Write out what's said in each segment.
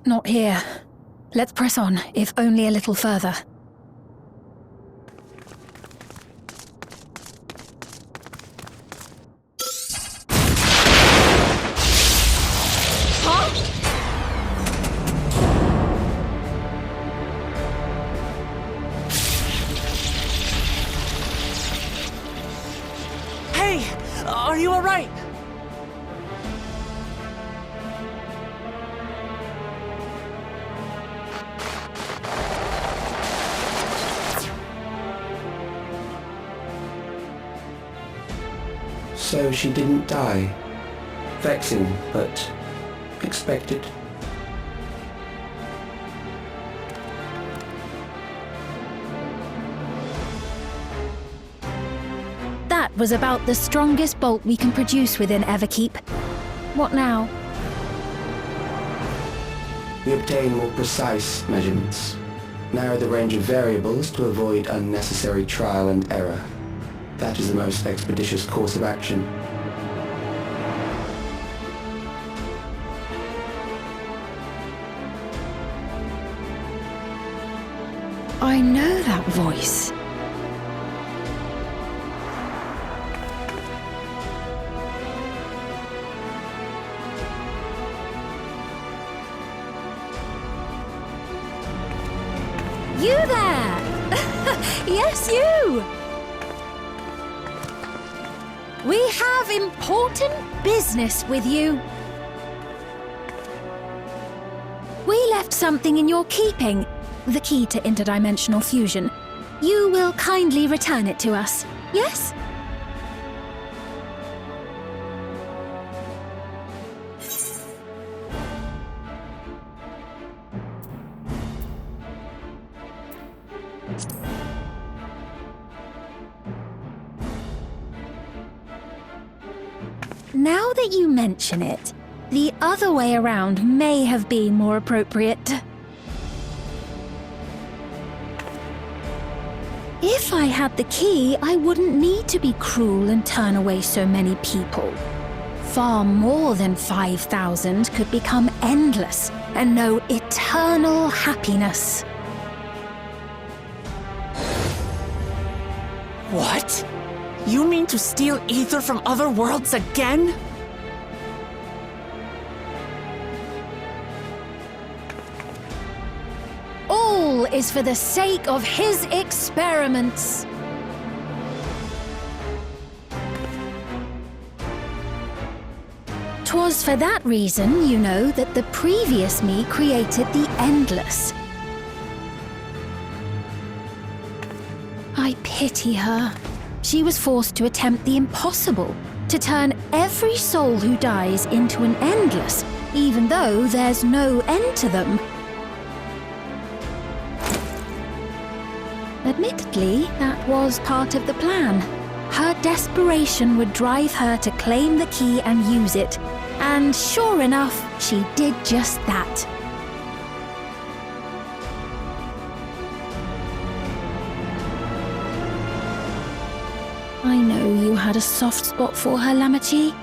Not here. Let's press on, if only a little further. Hey! Are you alright? So she didn't die. Vexing, but expected. That was about the strongest bolt we can produce within Everkeep. What now? We obtain more precise measurements. Narrow the range of variables to avoid unnecessary trial and error. That is the most expeditious course of action. I know that voice. You there! Yes, you! We have important business with you. We left something in your keeping, the key to interdimensional fusion. You will kindly return it to us, yes? Now that you mention it, the other way around may have been more appropriate. If I had the key, I wouldn't need to be cruel and turn away so many people. Far more than 5,000 could become endless and know eternal happiness. What? You mean to steal ether from other worlds again? All is for the sake of his experiments. Twas for that reason, you know, that the previous me created the Endless. I pity her. She was forced to attempt the impossible, to turn every soul who dies into an Endless, even though there's no end to them. Admittedly, that was part of the plan. Her desperation would drive her to claim the key and use it, and sure enough, she did just that. I know you had a soft spot for her, Lamachi.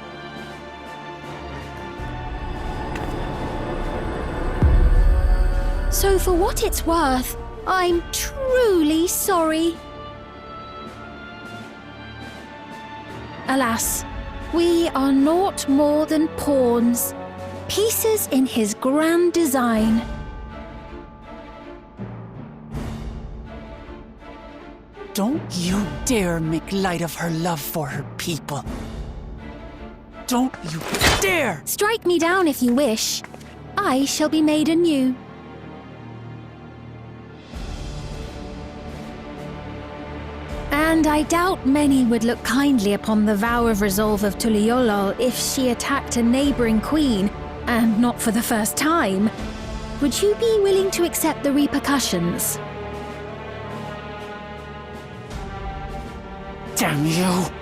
So for what it's worth, I'm truly sorry. Alas, we are naught more than pawns, pieces in his grand design. Don't you dare make light of her love for her people. Don't you dare! Strike me down if you wish. I shall be made anew. And I doubt many would look kindly upon the vow of resolve of Tuliolol if she attacked a neighboring queen, and not for the first time. Would you be willing to accept the repercussions? Damn you!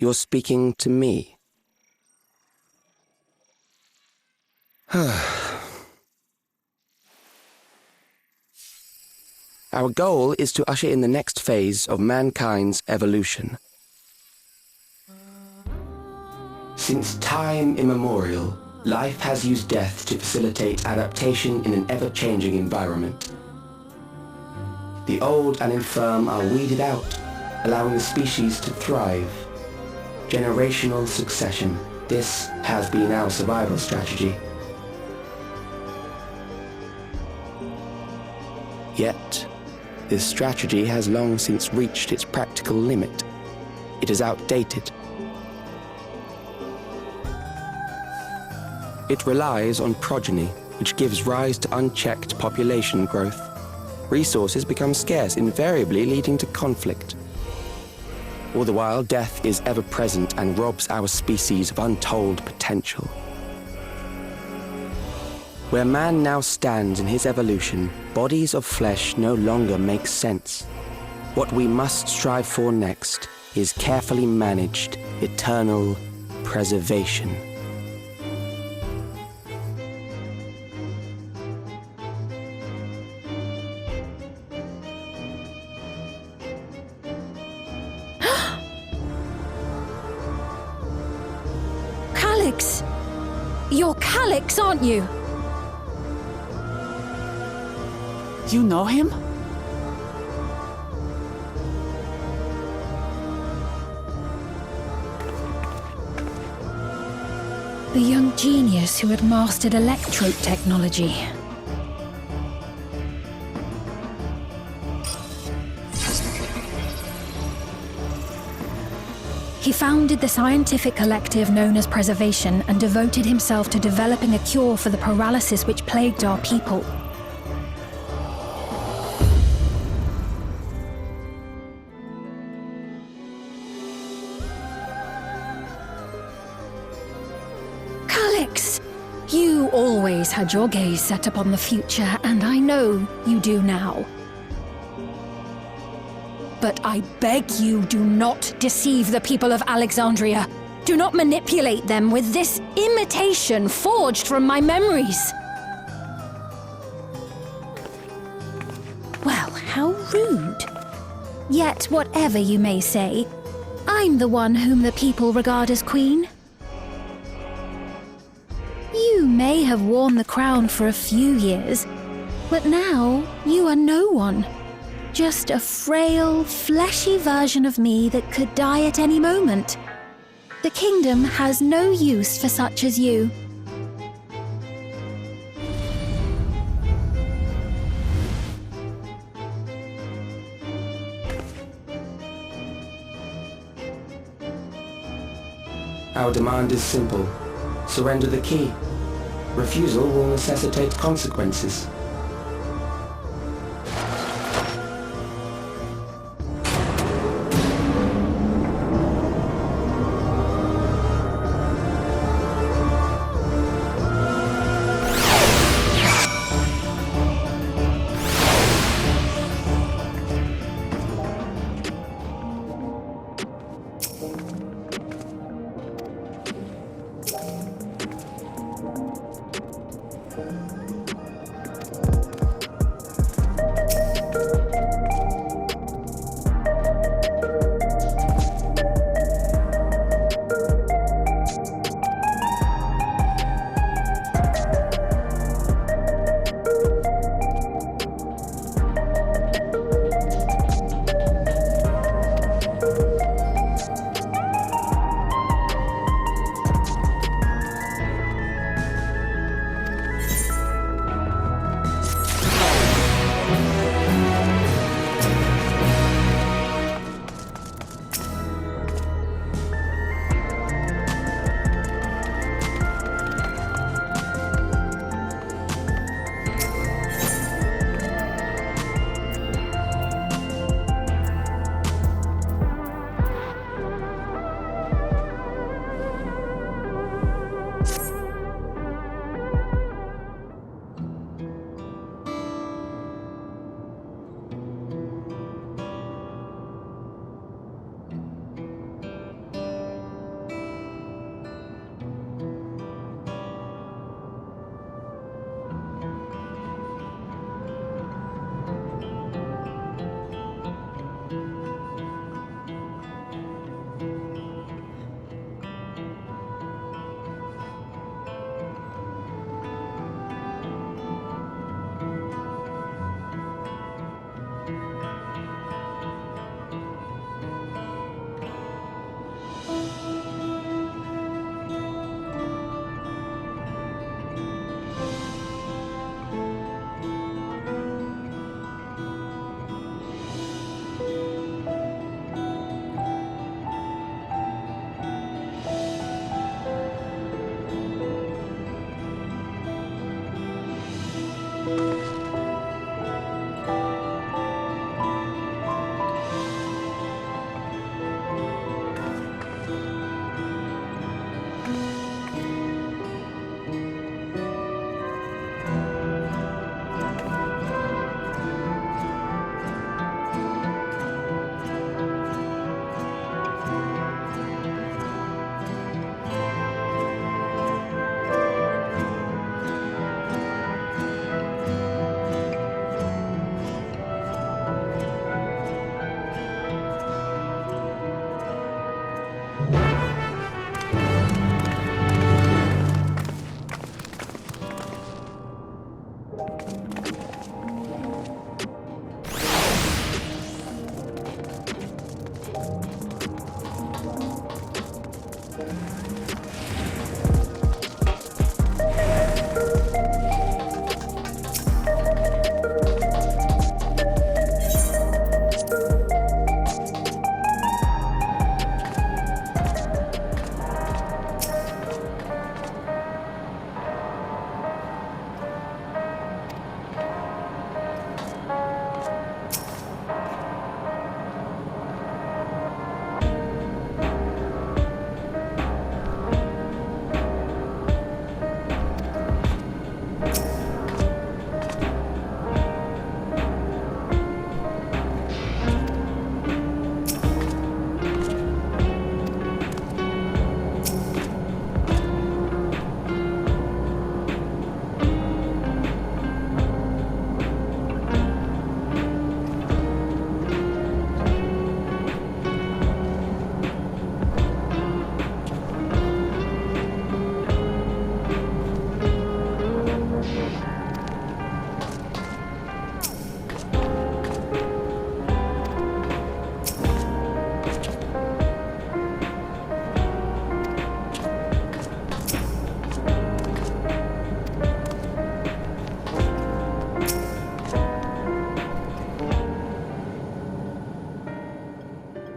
You're speaking to me. Our goal is to usher in the next phase of mankind's evolution. Since time immemorial, life has used death to facilitate adaptation in an ever-changing environment. The old and infirm are weeded out, allowing the species to thrive. Generational succession. This has been our survival strategy. Yet, this strategy has long since reached its practical limit. It is outdated. It relies on progeny, which gives rise to unchecked population growth. Resources become scarce, invariably leading to conflict. All the while, death is ever present and robs our species of untold potential. Where man now stands in his evolution, bodies of flesh no longer make sense. What we must strive for next is carefully managed, eternal preservation. You're Calyx, aren't you? You know him? The young genius who had mastered electrode technology. He founded the scientific collective known as Preservation and devoted himself to developing a cure for the paralysis which plagued our people. Calyx, you always had your gaze set upon the future, and I know you do now. But I beg you, do not deceive the people of Alexandria. Do not manipulate them with this imitation forged from my memories. Well, how rude. Yet, whatever you may say, I'm the one whom the people regard as queen. You may have worn the crown for a few years, but now you are no one. Just a frail, fleshy version of me that could die at any moment. The kingdom has no use for such as you. Our demand is simple. Surrender the key. Refusal will necessitate consequences.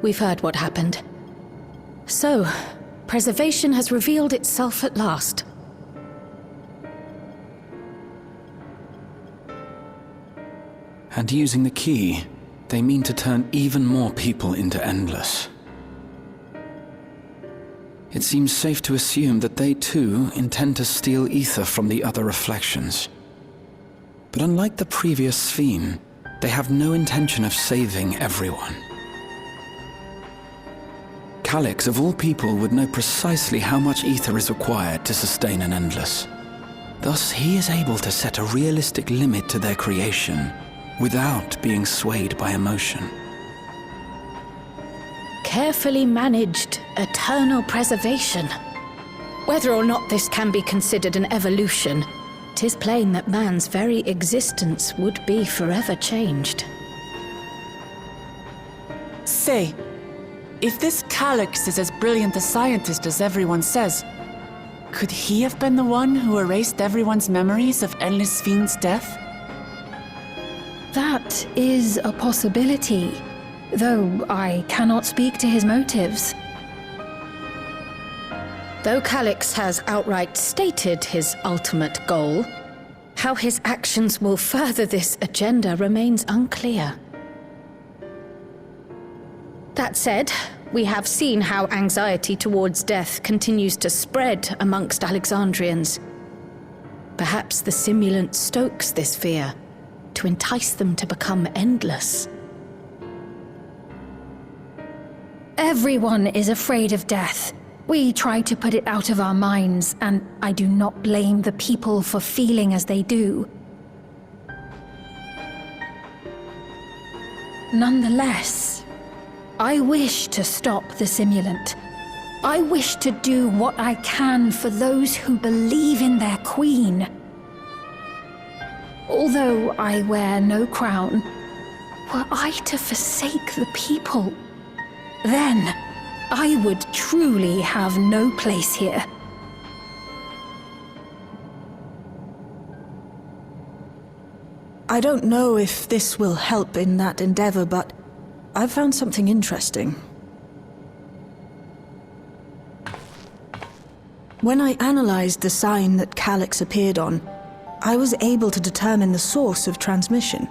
we've heard what happened. So, preservation has revealed itself at last. And using the key, they mean to turn even more people into Endless. It seems safe to assume that they too intend to steal ether from the other reflections. But unlike the previous Sphene, they have no intention of saving everyone. Calyx, of all people, would know precisely how much ether is required to sustain an Endless. Thus, he is able to set a realistic limit to their creation without being swayed by emotion. Carefully managed, eternal preservation. Whether or not this can be considered an evolution, 'tis plain that man's very existence would be forever changed. Say, if this Calyx is as brilliant a scientist as everyone says, could he have been the one who erased everyone's memories of Endless Sphene's death? That is a possibility, though I cannot speak to his motives. Though Calyx has outright stated his ultimate goal, how his actions will further this agenda remains unclear. That said, we have seen how anxiety towards death continues to spread amongst Alexandrians. Perhaps the simulant stokes this fear, to entice them to become endless. Everyone is afraid of death. We try to put it out of our minds, and I do not blame the people for feeling as they do. Nonetheless, I wish to stop the simulant. I wish to do what I can for those who believe in their queen. Although I wear no crown, were I to forsake the people, then I would truly have no place here. I don't know if this will help in that endeavor, but I've found something interesting. When I analyzed the sign that Calyx appeared on, I was able to determine the source of transmission.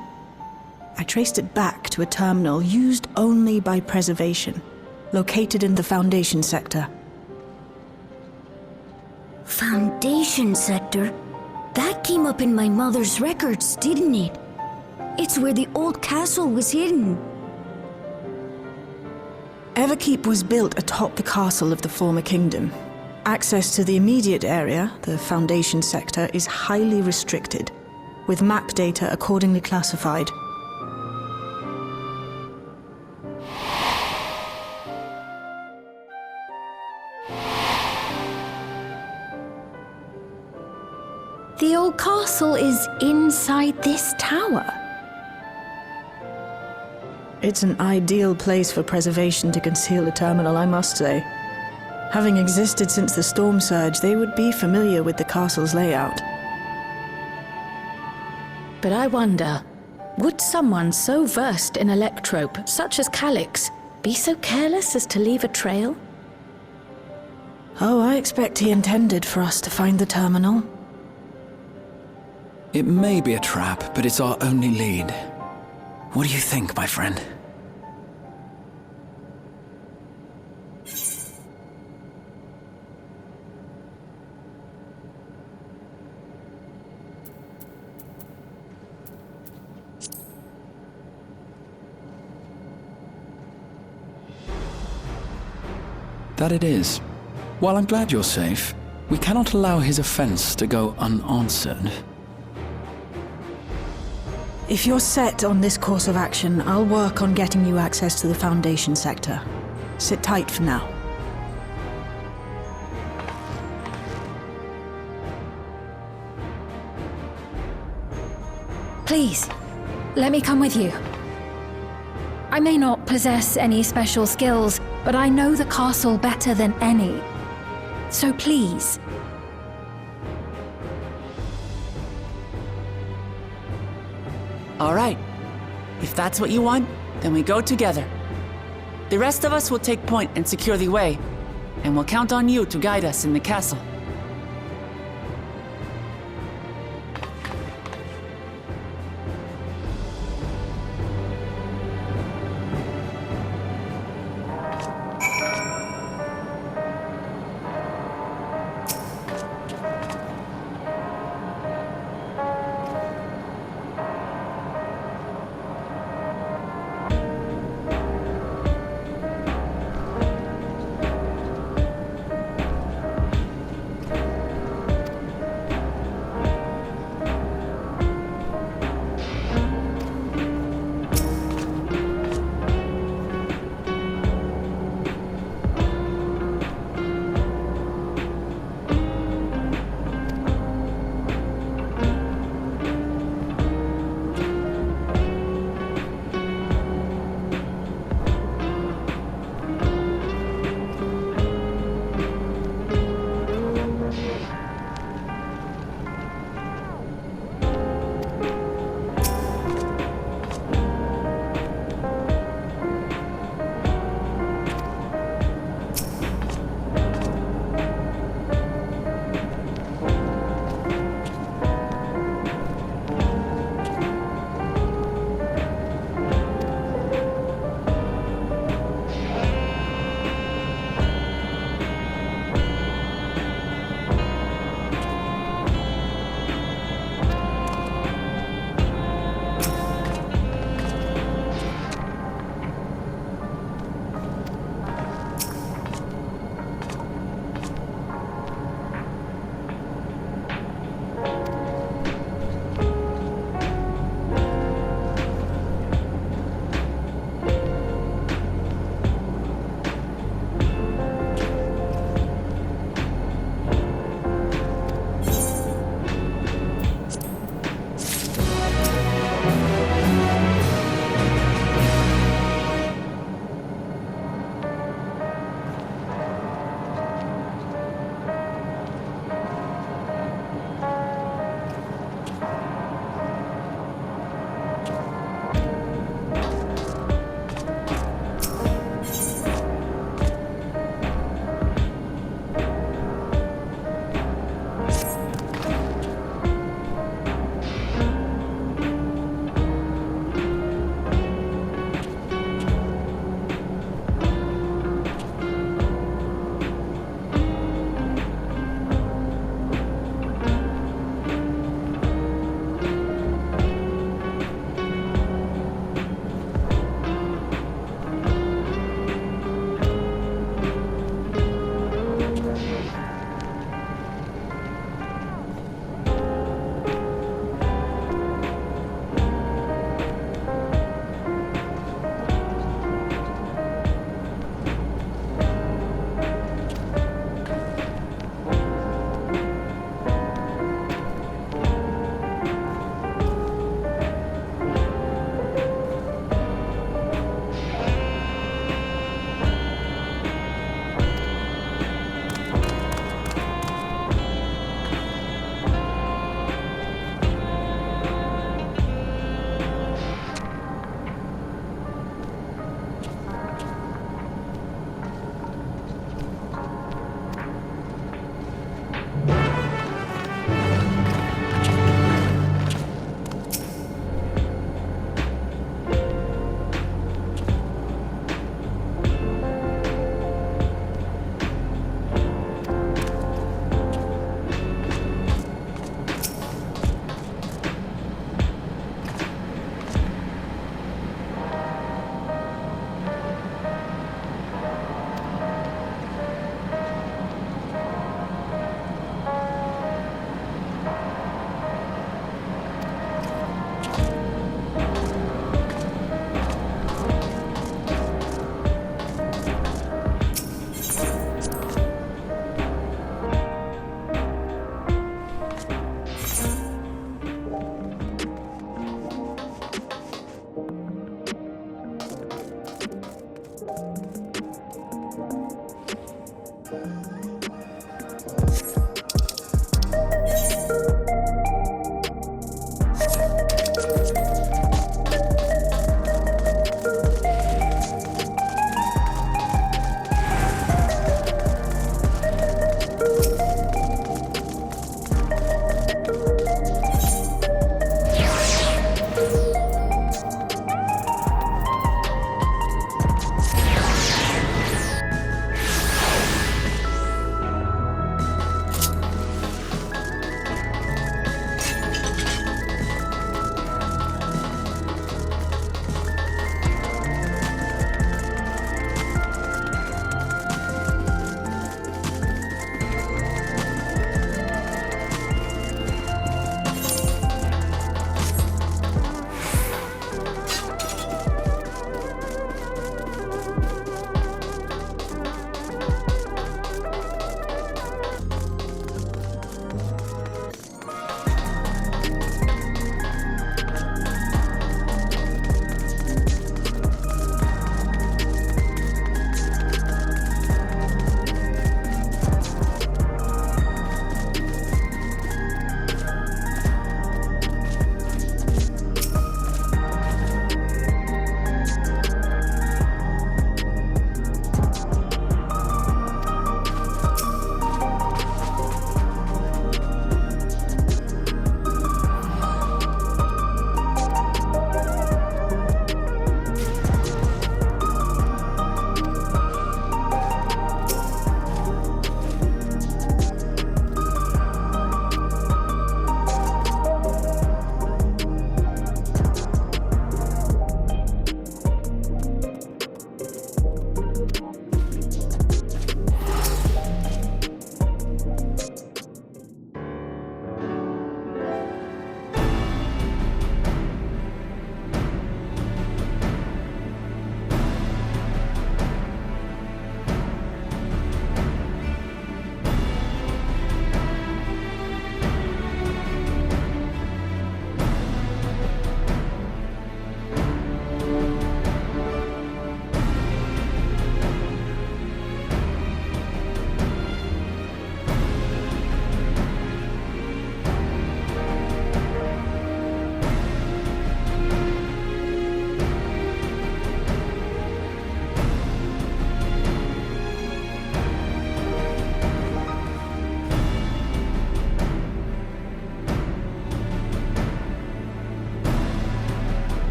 I traced it back to a terminal used only by preservation, located in the Foundation sector. Foundation sector? That came up in my mother's records, didn't it? It's where the old castle was hidden. Everkeep was built atop the castle of the former kingdom. Access to the immediate area, the Foundation sector, is highly restricted, with map data accordingly classified. The old castle is inside this tower. It's an ideal place for preservation to conceal a terminal, I must say. Having existed since the storm surge, they would be familiar with the castle's layout. But I wonder, would someone so versed in electrope, such as Calyx, be so careless as to leave a trail? Oh, I expect he intended for us to find the terminal. It may be a trap, but it's our only lead. What do you think, my friend? That it is. While I'm glad you're safe, we cannot allow his offense to go unanswered. If you're set on this course of action, I'll work on getting you access to the Foundation sector. Sit tight for now. Please, let me come with you. I may not possess any special skills, but I know the castle better than any. So please. All right. If that's what you want, then we go together. The rest of us will take point and secure the way, and we'll count on you to guide us in the castle.